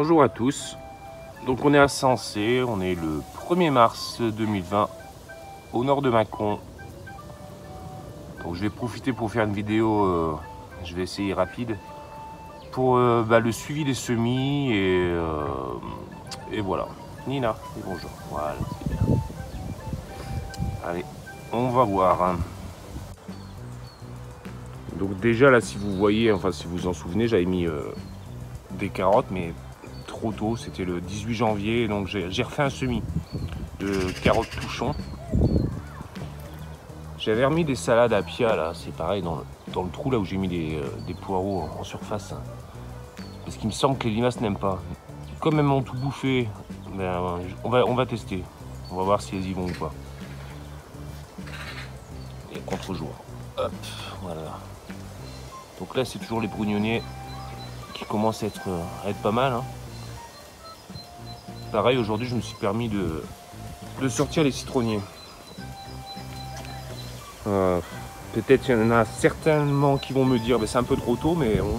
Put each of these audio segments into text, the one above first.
Bonjour à tous. Donc on est à Sensé, on est le 1er mars 2020 au nord de Mâcon. Donc je vais profiter pour faire une vidéo, je vais essayer rapide, pour le suivi des semis et voilà. Nina, et bonjour. Voilà, c'est bien. Allez, on va voir. Hein. Donc déjà là, si vous voyez, enfin si vous vous en souvenez, j'avais mis des carottes, mais trop tôt, c'était le 18 janvier, donc j'ai refait un semis de carottes touchons. J'avais remis des salades à pia, là, c'est pareil, dans le trou là où j'ai mis des poireaux en surface. Hein. Parce qu'il me semble que les limaces n'aiment pas. Comme elles m'ont tout bouffé, ben, on va tester. On va voir si elles y vont ou pas. Et contre-jour. Hop, voilà. Donc là, c'est toujours les brugnonniers qui commencent à être pas mal. Hein. Pareil, aujourd'hui, je me suis permis de sortir les citronniers. Peut-être il y en a certainement qui vont me dire c'est un peu trop tôt, mais bon.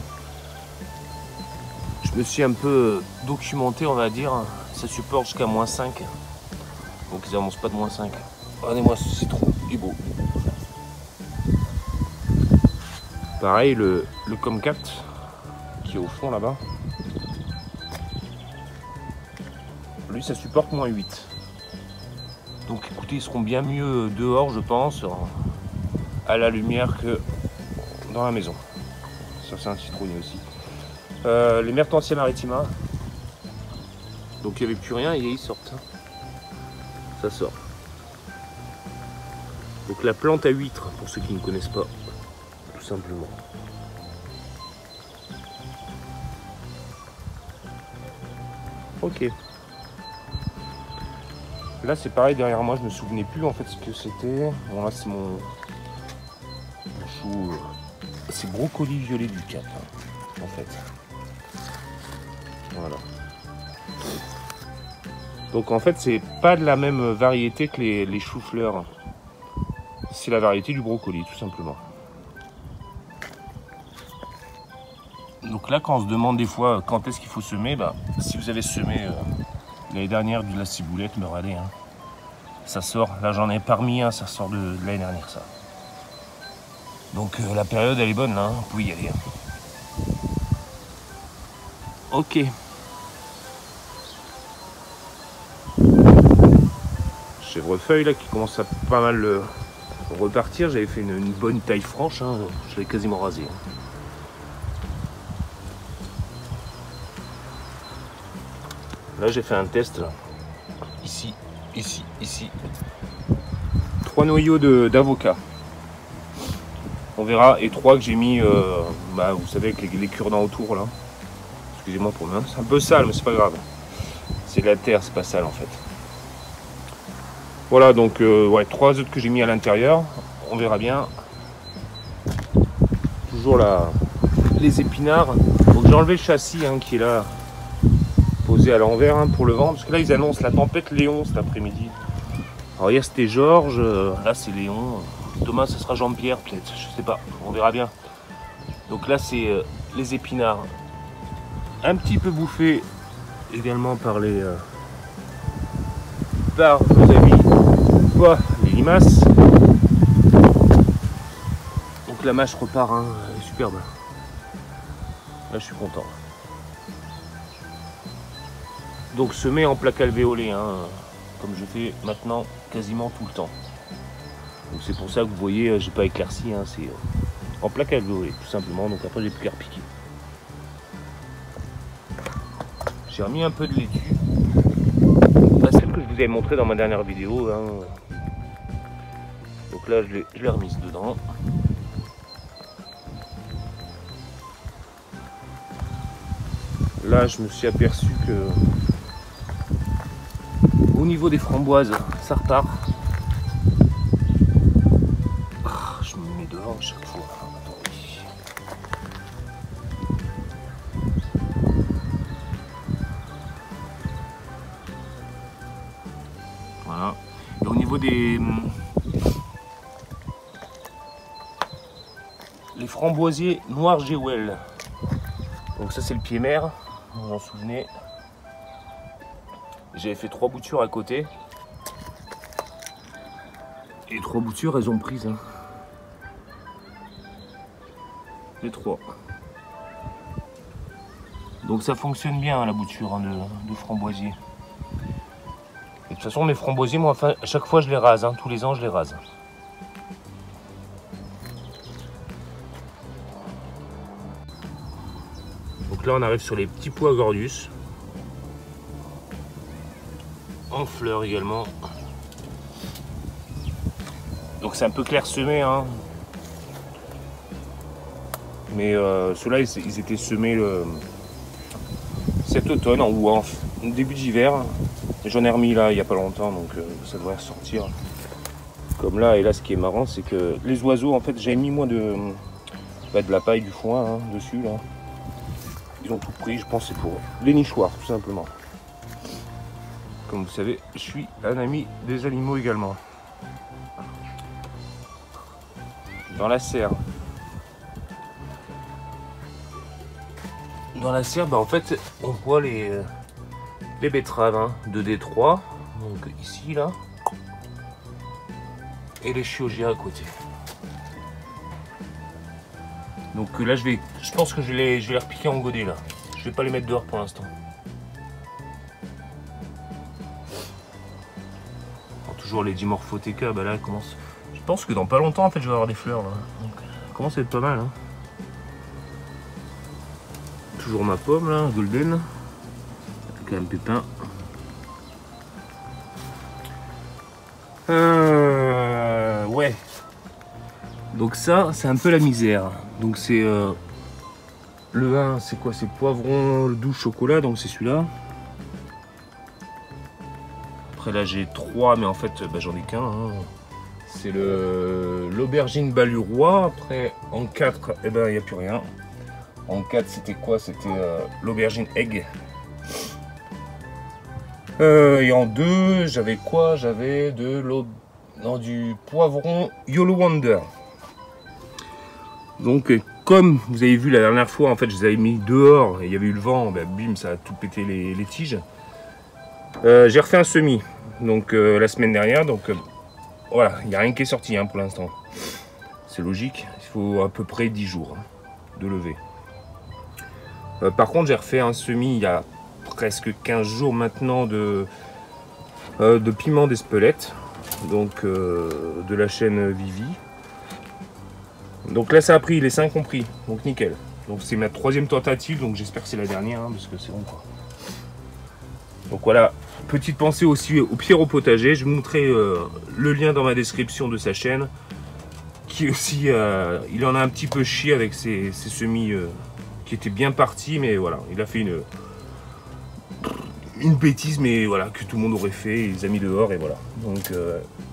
Je me suis un peu documenté, on va dire. Ça supporte jusqu'à -5. Donc ils n'avancent pas de -5. Regardez-moi ce citron, il est beau. Pareil, le Comcat qui est au fond là-bas. Lui, ça supporte -8. Donc écoutez, ils seront bien mieux dehors, je pense, à la lumière que dans la maison. Ça, c'est un citronnier aussi. Les Mertensia maritima. Donc il n'y avait plus rien et ils sortent. Ça sort. Donc la plante à huître, pour ceux qui ne connaissent pas, tout simplement. Ok. Là c'est pareil derrière moi, je me souvenais plus en fait ce que c'était. Bon là c'est mon chou, c'est brocoli violet du Cap hein, en fait. Voilà. Donc en fait c'est pas de la même variété que les choux-fleurs. C'est la variété du brocoli tout simplement. Donc là quand on se demande des fois quand est-ce qu'il faut semer, si vous avez semé l'année dernière de la ciboulette, me râlez, hein. Ça sort, là j'en ai parmi un, ça sort de l'année dernière ça. Donc la période elle est bonne là, hein, vous pouvez y aller. Ok. Chèvrefeuille là qui commence à pas mal repartir, j'avais fait une bonne taille franche, hein, je l'avais quasiment rasé. Hein. Là j'ai fait un test là. Ici, ici, ici. 3 noyaux d'avocat. On verra. Et 3 que j'ai mis, vous savez, avec les cure-dents autour là. Excusez-moi pour moi. C'est un peu sale, mais c'est pas grave. C'est de la terre, c'est pas sale en fait. Voilà, donc 3 autres que j'ai mis à l'intérieur. On verra bien. Toujours là, les épinards. Donc j'ai enlevé le châssis hein, qui est là. Posé à l'envers hein, pour le vent, parce que là ils annoncent la tempête Léon cet après-midi. Alors hier c'était Georges, là c'est Léon, demain ce sera Jean-Pierre peut-être, je sais pas, on verra bien. Donc là c'est les épinards, un petit peu bouffés également par les par nos amis, les limaces. Donc la mâche repart, hein, elle est superbe. Là je suis content. Donc semer en plaque alvéolée, hein, comme je fais maintenant quasiment tout le temps. Donc c'est pour ça que vous voyez, j'ai pas éclairci, hein, c'est en plaque alvéolée tout simplement. Donc après j'ai plus qu'à repiquer. J'ai remis un peu de laitue, celle que je vous avais montré dans ma dernière vidéo. Hein. Donc là je l'ai remise dedans. Là je me suis aperçu que au niveau des framboises, ça repart. Je me mets dehors à chaque fois. Voilà. Et au niveau des les framboisiers noirs Géwell. Donc ça c'est le pied mère, vous vous en souvenez. J'avais fait 3 boutures à côté. Et 3 boutures, elles ont prise. Hein. Les 3. Donc ça fonctionne bien la bouture hein, de framboisier. Et de toute façon mes framboisiers, moi à chaque fois je les rase, hein, tous les ans je les rase. Donc là on arrive sur les petits pois Gordius. En fleurs également. Donc c'est un peu clairsemé hein. Mais ceux-là ils étaient semés cet automne ou en début d'hiver. J'en ai remis là il n'y a pas longtemps donc ça devrait ressortir. Comme là, et là ce qui est marrant c'est que les oiseaux en fait j'avais mis moi de la paille, du foin hein, dessus là. Ils ont tout pris, je pense que c'est pour les nichoirs tout simplement. Comme vous savez, je suis un ami des animaux également. Dans la serre. Dans la serre, bah en fait, on voit les betteraves hein, de Détroit. Donc ici, là. Et les chioggias à côté. Donc là, je pense que je vais les repiquer en godet, là. Je vais pas les mettre dehors pour l'instant. Toujours les Dimorphotheca, bah là, elle commence... Je pense que dans pas longtemps, en fait, je vais avoir des fleurs, là. Donc, ça commence à être pas mal, hein. Toujours ma pomme là, golden, avec un pépin. Ouais. Donc ça, c'est un peu la misère. Donc c'est le 1, c'est quoi? C'est poivron doux chocolat, donc c'est celui-là. Après là j'ai 3, mais en fait bah, j'en ai qu'un. Hein. C'est l'aubergine balurois. Après en 4, eh ben il n'y a plus rien. En 4, c'était quoi? C'était l'aubergine egg. Et en 2, j'avais quoi? J'avais du poivron Yolo Wonder. Donc, comme vous avez vu la dernière fois, en fait, je les avais mis dehors et il y avait eu le vent, ben, bim, ça a tout pété les tiges. J'ai refait un semis, donc la semaine dernière. Donc, voilà, il n'y a rien qui est sorti hein, pour l'instant. C'est logique, il faut à peu près 10 jours hein, de lever. Par contre, j'ai refait un semis il y a presque 15 jours maintenant de piment d'Espelette, donc de la chaîne Vivi. Donc là, ça a pris, les 5 ont pris, donc nickel. Donc c'est ma 3e tentative, donc j'espère que c'est la dernière, hein, parce que c'est bon quoi. Donc voilà, petite pensée aussi au Pierre au potager. Je vous montrerai le lien dans ma description de sa chaîne, qui aussi, il en a un petit peu chié avec ses semis. Qui était bien parti, mais voilà, il a fait une bêtise, mais voilà, que tout le monde aurait fait, il les a mis dehors, et voilà. Donc,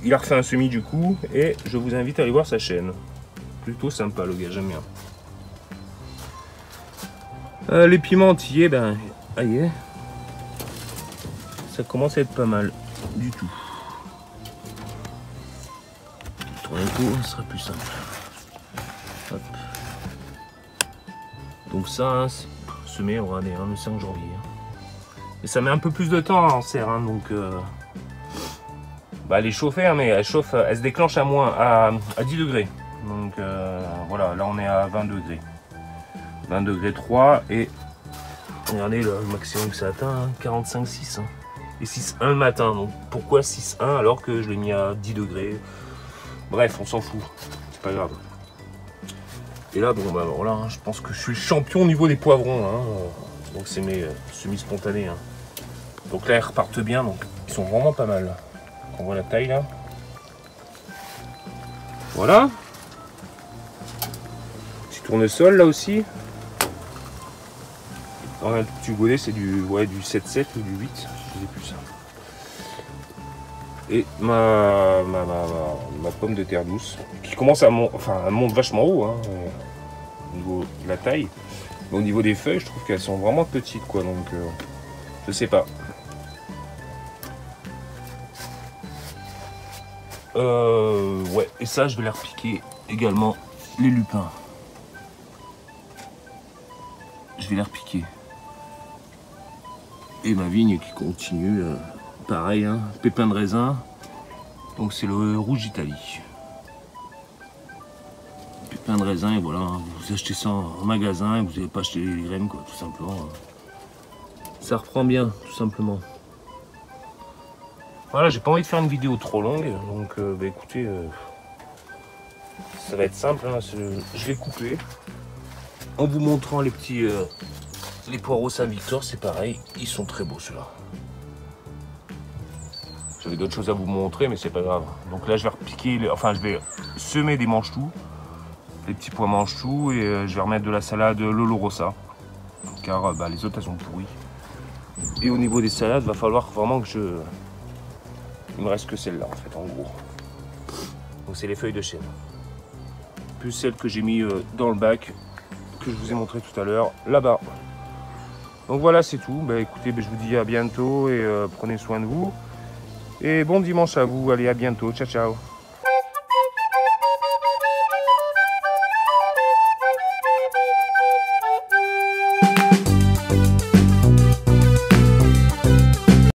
il a refait un semis du coup, et je vous invite à aller voir sa chaîne. Plutôt sympa, le gars, j'aime bien. Les pimentiers, ben, aïe, ça commence à être pas mal, du tout. Tourner le coup, ce sera plus simple. Hop. Donc ça, hein, semer, regardez, hein, le 5 janvier. Hein. Et ça met un peu plus de temps en serre, hein, donc bah, elle est chauffée, hein, mais elle chauffe, elle se déclenche à 10 degrés. Donc voilà, là on est à 20 degrés. 20 degrés 3 et regardez le maximum que ça atteint, hein, 45,6. Hein. Et 6,1 le matin, donc pourquoi 6,1 alors que je l'ai mis à 10 degrés? Bref, on s'en fout, c'est pas grave. Et là, bon, bah alors là, hein, je pense que je suis le champion au niveau des poivrons. Hein. Donc, c'est mes semi-spontanés. Hein. Donc là, ils repartent bien. Donc, ils sont vraiment pas mal. On voit la taille là. Voilà. Petit tournesol là aussi. On a le petit godet, c'est du 7,7 ou du 8. Je sais plus ça. Et ma pomme de terre douce qui commence à monter, enfin elle monte vachement haut hein, au niveau de la taille, mais au niveau des feuilles je trouve qu'elles sont vraiment petites quoi, donc je sais pas. Ouais, et ça je vais les repiquer également, les lupins. Je vais les repiquer. Et ma vigne qui continue pareil, hein, pépins de raisin. Donc c'est le rouge Italie. Pépins de raisin, et voilà, hein, vous achetez ça en magasin et vous n'avez pas acheté les graines, quoi, tout simplement. Ça reprend bien, tout simplement. Voilà, j'ai pas envie de faire une vidéo trop longue, donc bah, écoutez, ça va être simple, hein, je vais couper en vous montrant les petits les poireaux Saint-Victor, c'est pareil, ils sont très beaux ceux-là. J'avais d'autres choses à vous montrer, mais c'est pas grave. Donc là, je vais repiquer, je vais semer des manche-tout, les petits pois manche-tout, et je vais remettre de la salade Lolo Rossa, car bah, les autres elles sont pourries. Et au niveau des salades, va falloir vraiment que il me reste que celle-là en fait, en gros. Donc c'est les feuilles de chêne. Plus celles que j'ai mis dans le bac, que je vous ai montré tout à l'heure, là-bas. Donc voilà, c'est tout. Bah écoutez, je vous dis à bientôt et prenez soin de vous. Et bon dimanche à vous. Allez, à bientôt. Ciao, ciao.